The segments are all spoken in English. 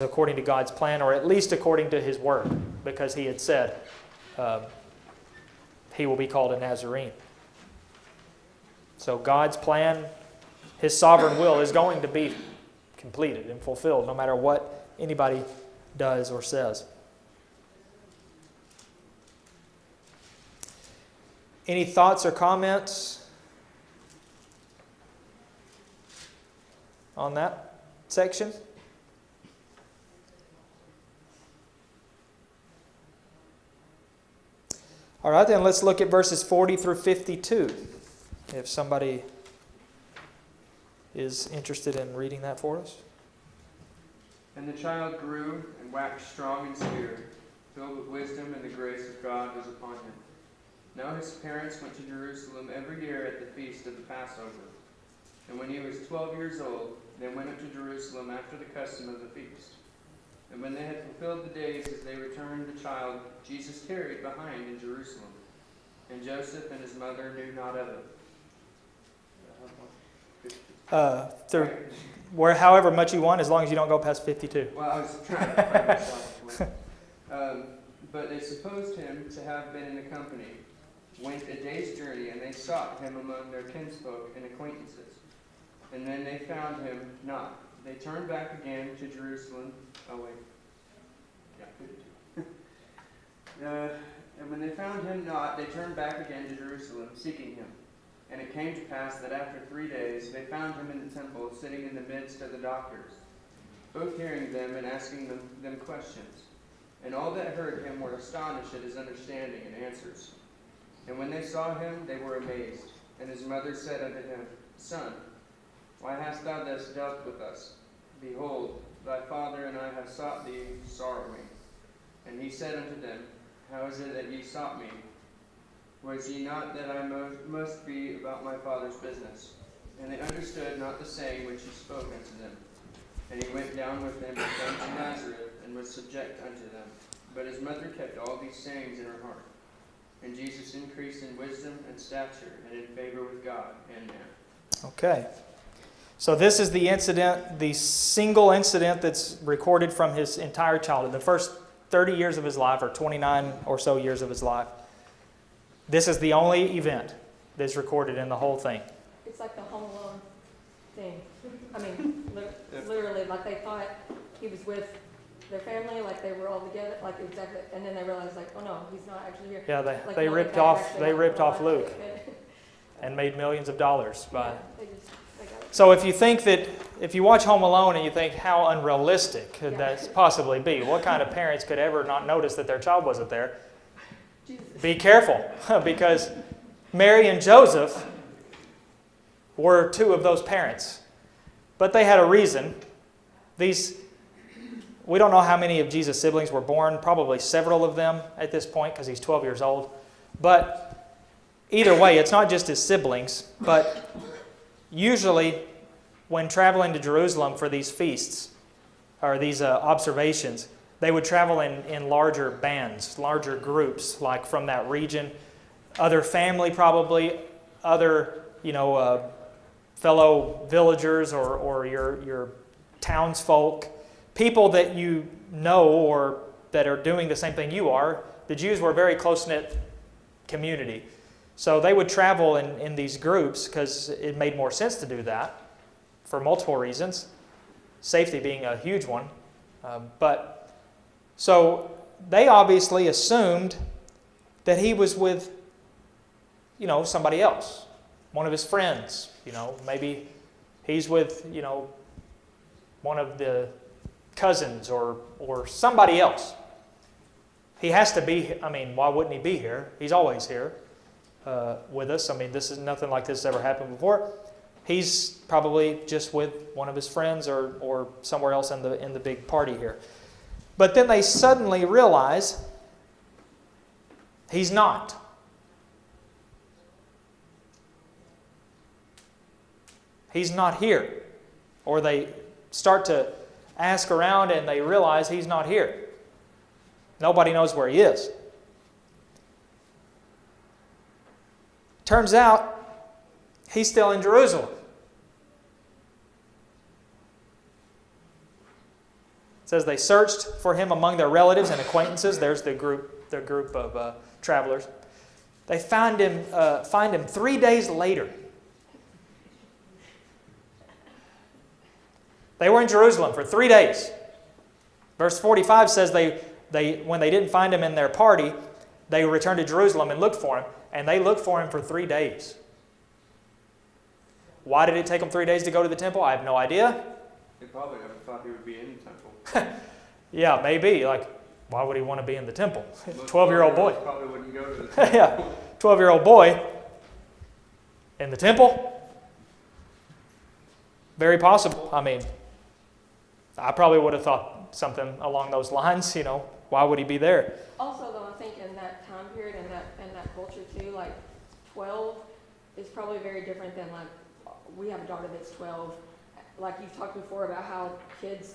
according to God's plan, or at least according to His Word, because He had said he will be called a Nazarene. So God's plan, His sovereign will, is going to be completed and fulfilled, no matter what anybody does or says. Any thoughts or comments on that section? All right, then let's look at verses 40 through 52, if somebody is interested in reading that for us. And the child grew and waxed strong in spirit, filled with wisdom, and the grace of God was upon him. Now his parents went to Jerusalem every year at the feast of the Passover. And when he was 12 years old, they went up to Jerusalem after the custom of the feast. And when they had fulfilled the days as they returned, the child Jesus tarried behind in Jerusalem. And Joseph and his mother knew not of it. Where however much you want, as long as you don't go past 52. Well, I was trying to find myself. But they supposed him to have been in the company, went a day's journey, and they sought him among their kinsfolk and acquaintances. And then they found him not. They turned back again to Jerusalem. Oh, wait. Yeah, 52. And when they found him not, they turned back again to Jerusalem, seeking him. And it came to pass that after 3 days they found him in the temple, sitting in the midst of the doctors, both hearing them and asking them questions. And all that heard him were astonished at his understanding and answers. And when they saw him, they were amazed. And his mother said unto him, Son, why hast thou thus dealt with us? Behold, thy father and I have sought thee sorrowing. And he said unto them, How is it that ye sought me? Was ye not that I must be about my father's business? And they understood not the saying which he spoke unto them. And he went down with them and came to Nazareth, and was subject unto them. But his mother kept all these sayings in her heart. And Jesus increased in wisdom and stature, and in favor with God and man. Okay. So this is the incident, the single incident that's recorded from his entire childhood, the first 30 years of his life, or 29 or so years of his life. This is the only event that's recorded in the whole thing. It's like the Home Alone thing. I mean, literally, like they thought he was with their family, like they were all together, like exactly, and then they realized, like, oh no, he's not actually here. Yeah, like, they no, ripped off Luke and made millions of dollars by. Yeah, they got it. So if you think that, if you watch Home Alone and you think how unrealistic could that possibly be, what kind of parents could ever not notice that their child wasn't there? Jesus. Be careful, because Mary and Joseph were two of those parents. But they had a reason. We don't know how many of Jesus' siblings were born, probably several of them at this point, because he's 12 years old. But either way, it's not just his siblings, but usually when traveling to Jerusalem for these feasts, or these observations, they would travel in larger bands, larger groups, like from that region. Other family probably, other fellow villagers or your townsfolk, people that you know or that are doing the same thing you are. The Jews were a very close-knit community. So they would travel in these groups because it made more sense to do that for multiple reasons, safety being a huge one. So they obviously assumed that he was with, somebody else, one of his friends. Maybe he's with, one of the cousins or somebody else. He has to be, why wouldn't he be here? He's always here with us. This is nothing like this has ever happened before. He's probably just with one of his friends or somewhere else in the big party here. But then they suddenly realize he's not. He's not here. Or they start to ask around and they realize he's not here. Nobody knows where he is. Turns out he's still in Jerusalem. It says they searched for him among their relatives and acquaintances. There's the group of travelers. They find him 3 days later. They were in Jerusalem for 3 days. Verse 45 says when they didn't find him in their party, they returned to Jerusalem and looked for him. And they looked for him for 3 days. Why did it take them 3 days to go to the temple? I have no idea. They probably never thought he would be in the temple. Yeah, maybe. Like, why would he want to be in the temple? Most 12-year-old boy. probably wouldn't go to the temple. Yeah, 12-year-old boy in the temple? Very possible. I mean, I probably would have thought something along those lines, why would he be there? Also, though, I think in that time period and that culture too, like 12 is probably very different than like we have a daughter that's 12. Like you've talked before about how kids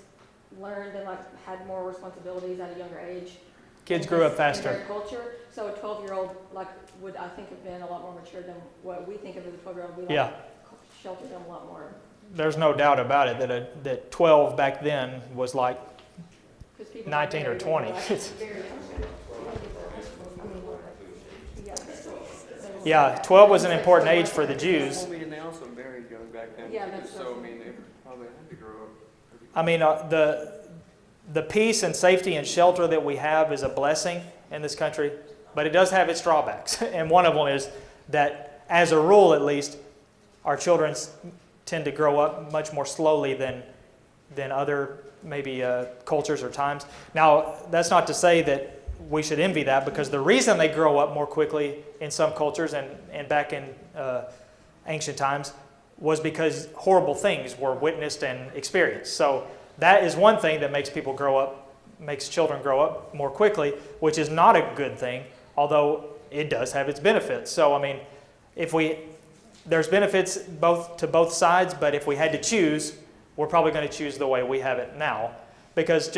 learned and like had more responsibilities at a younger age. Kids grew up faster. In their culture, so a 12-year-old like would I think have been a lot more mature than what we think of as a 12-year-old. We like shelter them a lot more. There's no doubt about it that 12 back then was like 19 or 20. Yeah, 12 was an important age for the Jews. And they also married young back then. Yeah, that's so I mean, they probably had to grow up. I mean, the peace and safety and shelter that we have is a blessing in this country, but it does have its drawbacks. And one of them is that, as a rule at least, our children tend to grow up much more slowly than other maybe cultures or times. Now, that's not to say that we should envy that, because the reason they grow up more quickly in some cultures and back in ancient times was because horrible things were witnessed and experienced. So that is one thing that makes children grow up more quickly, which is not a good thing, although it does have its benefits. So, I mean, there's benefits to both sides, but if we had to choose, we're probably going to choose the way we have it now. Because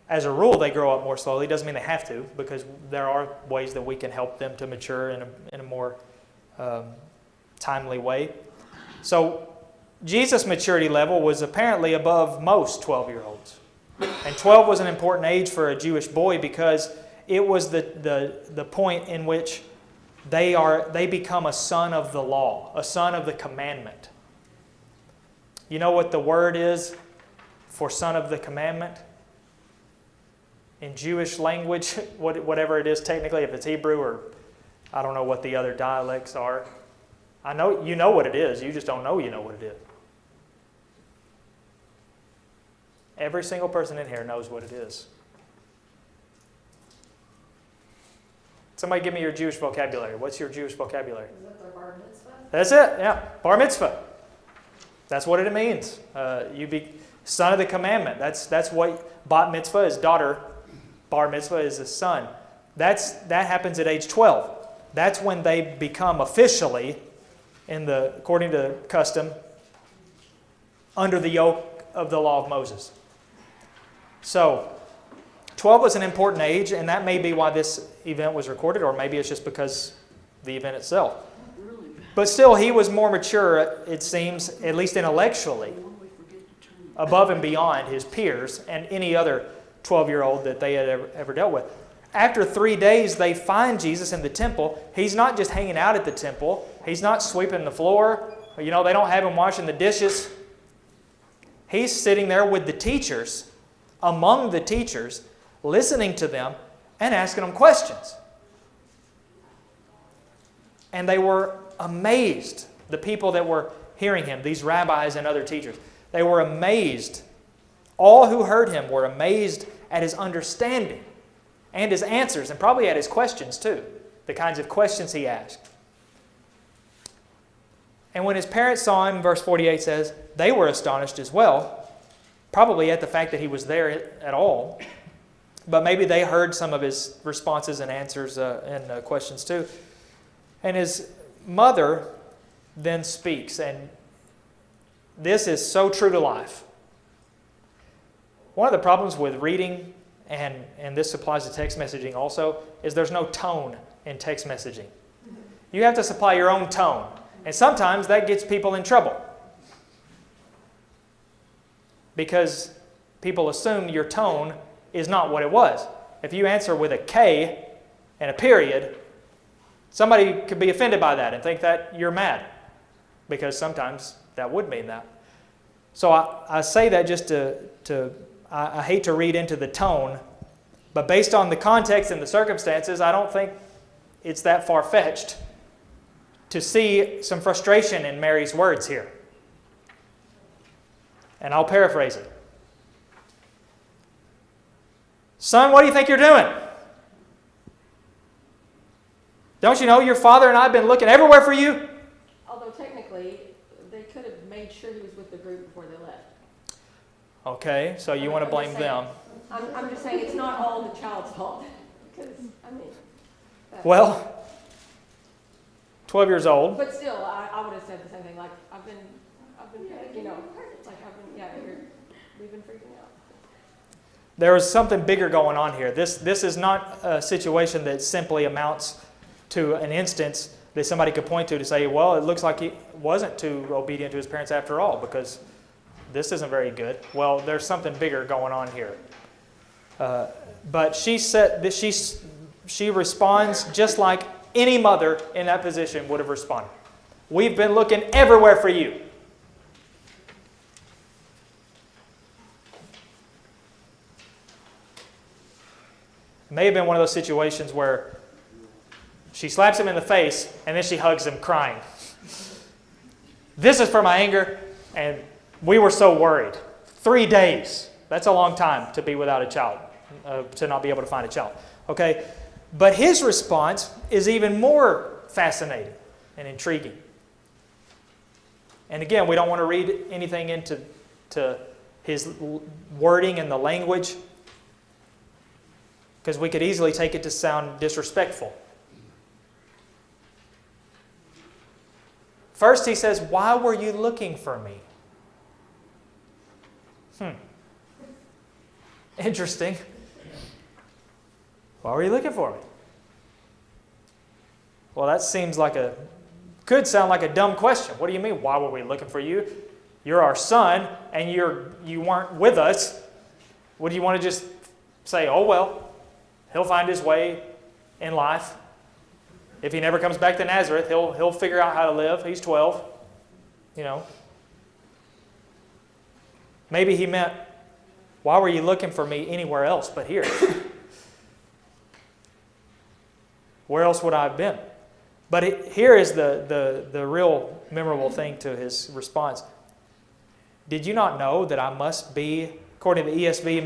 as a rule they grow up more slowly doesn't mean they have to, because there are ways that we can help them to mature in a more timely way. So Jesus' maturity level was apparently above most 12-year-olds. And 12 was an important age for a Jewish boy because it was the point in which they become a son of the law, a son of the commandment. You know what the word is for son of the commandment? In Jewish language, whatever it is technically, if it's Hebrew or I don't know what the other dialects are. I know you know what it is, you just don't know you know what it is. Every single person in here knows what it is. Somebody give me your Jewish vocabulary. What's your Jewish vocabulary? Is that their bar mitzvah? That's it, yeah. Bar mitzvah. That's what it means. You be son of the commandment. That's what bat mitzvah is daughter. Bar mitzvah is a son. That happens at age 12. That's when they become officially, according to custom, under the yoke of the law of Moses. So, 12 was an important age, and that may be why this event was recorded, or maybe it's just because the event itself. But still, he was more mature, it seems, at least intellectually, above and beyond his peers and any other 12-year-old that they had ever dealt with. After 3 days, they find Jesus in the temple. He's not just hanging out at the temple. He's not sweeping the floor. They don't have him washing the dishes. He's sitting there with the teachers, among the teachers, listening to them and asking them questions. And they were amazed, the people that were hearing him, these rabbis and other teachers. They were amazed. All who heard him were amazed at his understanding and his answers, and probably at his questions too, the kinds of questions he asked. And when his parents saw him, verse 48 says, they were astonished as well, probably at the fact that he was there at all. But maybe they heard some of his responses and answers and questions too. And his mother then speaks, and this is so true to life. One of the problems with reading, and this applies to text messaging also, is there's no tone in text messaging. You have to supply your own tone, and sometimes that gets people in trouble. Because people assume your tone is not what it was. If you answer with a K and a period, somebody could be offended by that and think that you're mad, because sometimes that would mean that. So I say that just I hate to read into the tone, but based on the context and the circumstances, I don't think it's that far-fetched to see some frustration in Mary's words here. And I'll paraphrase it. Son, what do you think you're doing? Don't you know your father and I have been looking everywhere for you? Although technically, they could have made sure he was with the group before they left. Okay, so you want to blame them. I'm just saying it's not all the child's fault. Because, Well, 12 years old. But still, I would have said the same thing. Like, we've been freaking out. There is something bigger going on here. This is not a situation that simply amounts to an instance that somebody could point to say, well, it looks like he wasn't too obedient to his parents after all, because this isn't very good. Well, there's something bigger going on here. But she said that she responds just like any mother in that position would have responded. We've been looking everywhere for you. It may have been one of those situations where she slaps him in the face and then she hugs him crying. This is for my anger, and we were so worried. 3 days. That's a long time to be without a child, to not be able to find a child. Okay? But his response is even more fascinating and intriguing. And again, we don't want to read anything into his wording and the language, because we could easily take it to sound disrespectful. First, he says, why were you looking for me? Interesting. Why were you looking for me? Well, that seems like could sound like a dumb question. What do you mean, why were we looking for you? You're our son, and you weren't with us. Would you want to just say, oh, well, he'll find his way in life. If he never comes back to Nazareth, he'll figure out how to live. He's 12. Maybe he meant, why were you looking for me anywhere else but here? Where else would I have been? But here is the real memorable thing to his response. Did you not know that I must be, according to the ESV,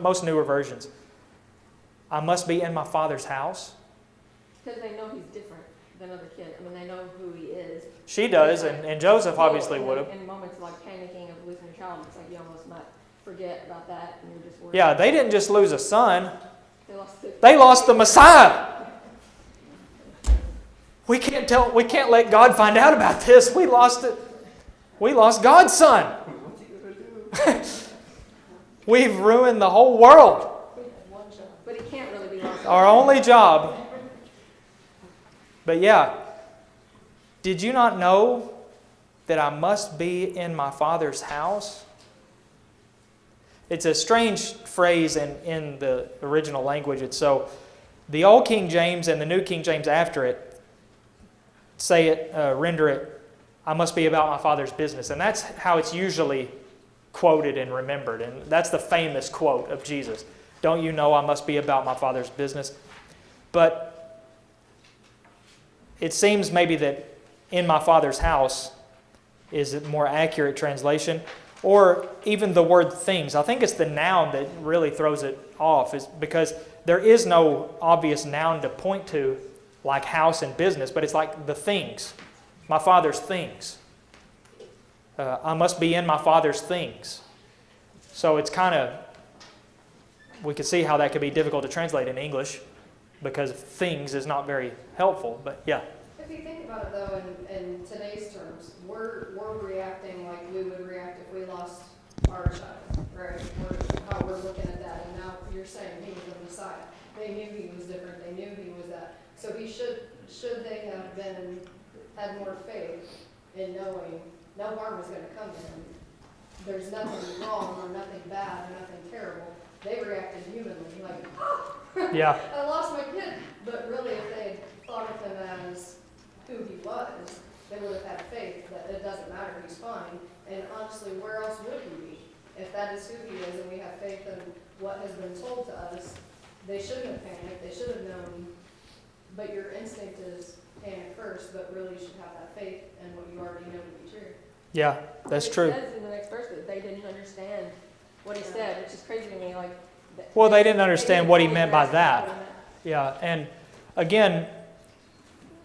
most newer versions, I must be in my Father's house? Because they know he's different than other kids. They know who he is. She does, and Joseph obviously would have. In moments of panicking of losing a child, it's like you almost might forget about that, and you're just worried. Yeah, they didn't just lose a son. They lost the Messiah. We can't let God find out about this. We lost it. We lost God's son. We've ruined the whole world. But he can't really be lost. Our only job. But yeah, did you not know that I must be in my Father's house? It's a strange phrase in the original language. The Old King James and the New King James after it render it, I must be about my Father's business. And that's how it's usually quoted and remembered. And that's the famous quote of Jesus. Don't you know I must be about my Father's business? But it seems maybe that in my Father's house is a more accurate translation. Or even the word things. I think it's the noun that really throws it off, is because there is no obvious noun to point to like house and business, but it's like the things. My Father's things. I must be in my Father's things. So it's we could see how that could be difficult to translate in English, because things is not very helpful, but yeah. If you think about it though, in today's terms, we're reacting like we would react if we lost our child, right? How we're looking at that, and now you're saying he was the Messiah. They knew he was different. They knew he was that. So he should they have had more faith in knowing no harm was going to come to him. there's nothing wrong or nothing bad or nothing terrible. They reacted humanly, like, Yeah. I lost my kid. But really, if they had thought of him as who he was, they would have had faith that it doesn't matter, he's fine. And honestly, where else would he be? If that is who he is and we have faith in what has been told to us, they shouldn't have panicked, they should have known. But your instinct is panic first, but really you should have that faith in what you already know to be true. Yeah, that's true. It says in the next verse that they didn't understand what he said, which is crazy to me. Like, Well, they didn't understand what he fully meant by grasp that. what he meant. Yeah, and again,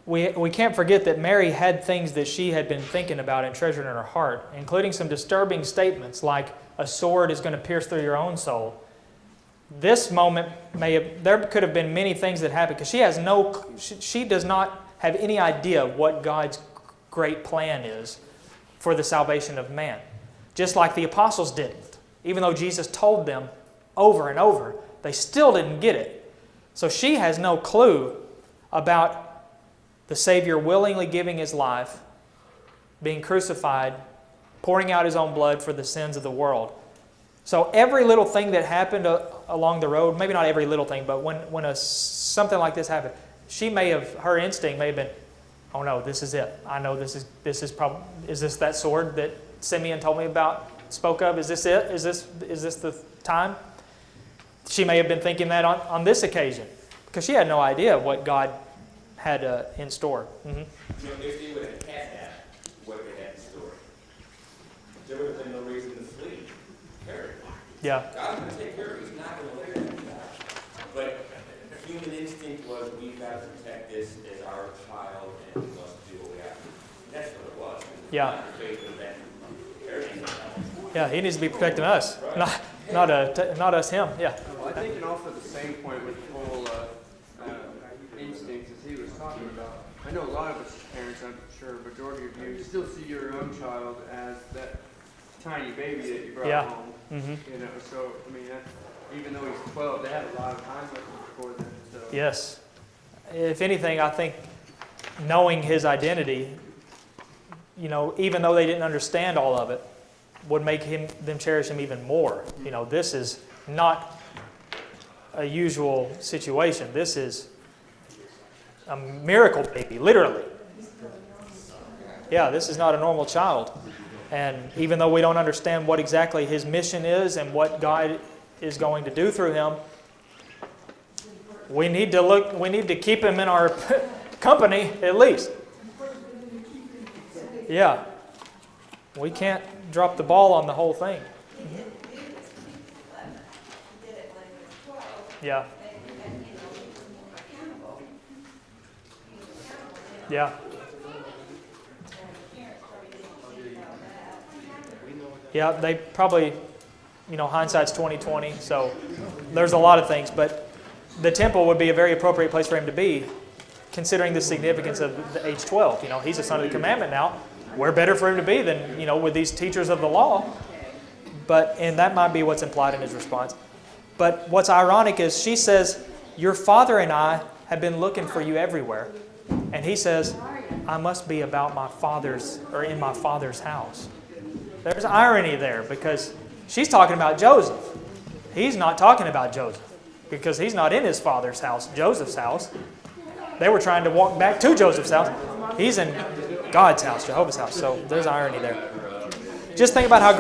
we can't forget that Mary had things that she had been thinking about and treasured in her heart, including some disturbing statements like a sword is going to pierce through your own soul. This moment there could have been many things that happened because she does not have any idea what God's great plan is for the salvation of man. Just like the apostles didn't. Even though Jesus told them over and over, they still didn't get it. So she has no clue about the Savior willingly giving His life, being crucified, pouring out His own blood for the sins of the world. So every little thing that happened along the road, maybe not every little thing, but when something like this happened, her instinct may have been, oh no, this is it. I know is this that sword that Simeon told me about, spoke of? Is this it? Is this the time? She may have been thinking that on this occasion, because she had no idea what God had in store. Mm-hmm. If they would have had that, what they had in store, there would have been no reason to flee Herod. Yeah. God's going to take care of it. He's not going to let him do that. But human instinct was, we've got to protect this as our child, and we must do what we have to. That's what it was. Yeah. Faith was that Herod ain't gonna help. Yeah, He needs to be protecting us, not us him. Yeah. Well, I think, and also the same point with the whole instincts as he was talking about. I know a lot of us as parents, I'm sure a majority of you still see your own child as that tiny baby that you brought Yeah. home. Mm-hmm. You know, so I mean, even though he's 12, they had a lot of time with him before then. So. Yes. If anything, I think knowing His identity, even though they didn't understand all of it, would make them cherish Him even more. This is not a usual situation. This is a miracle baby, literally. Yeah, this is not a normal child. And even though we don't understand what exactly His mission is and what God is going to do through Him, we need to keep Him in our company at least. Yeah. We can't drop the ball on the whole thing. Yeah. Yeah. Yeah, they probably, hindsight's 20/20, so there's a lot of things, but the temple would be a very appropriate place for him to be, considering the significance of the age 12. He's a son of the commandment now. Where better for him to be than, with these teachers of the law? And that might be what's implied in his response. But what's ironic is she says, your father and I have been looking for you everywhere. And he says, I must be about my father's, or in my father's house. There's irony there because she's talking about Joseph. He's not talking about Joseph because he's not in his father's house, Joseph's house. They were trying to walk back to Joseph's house. He's in God's house, Jehovah's house. So there's irony there. Just think about how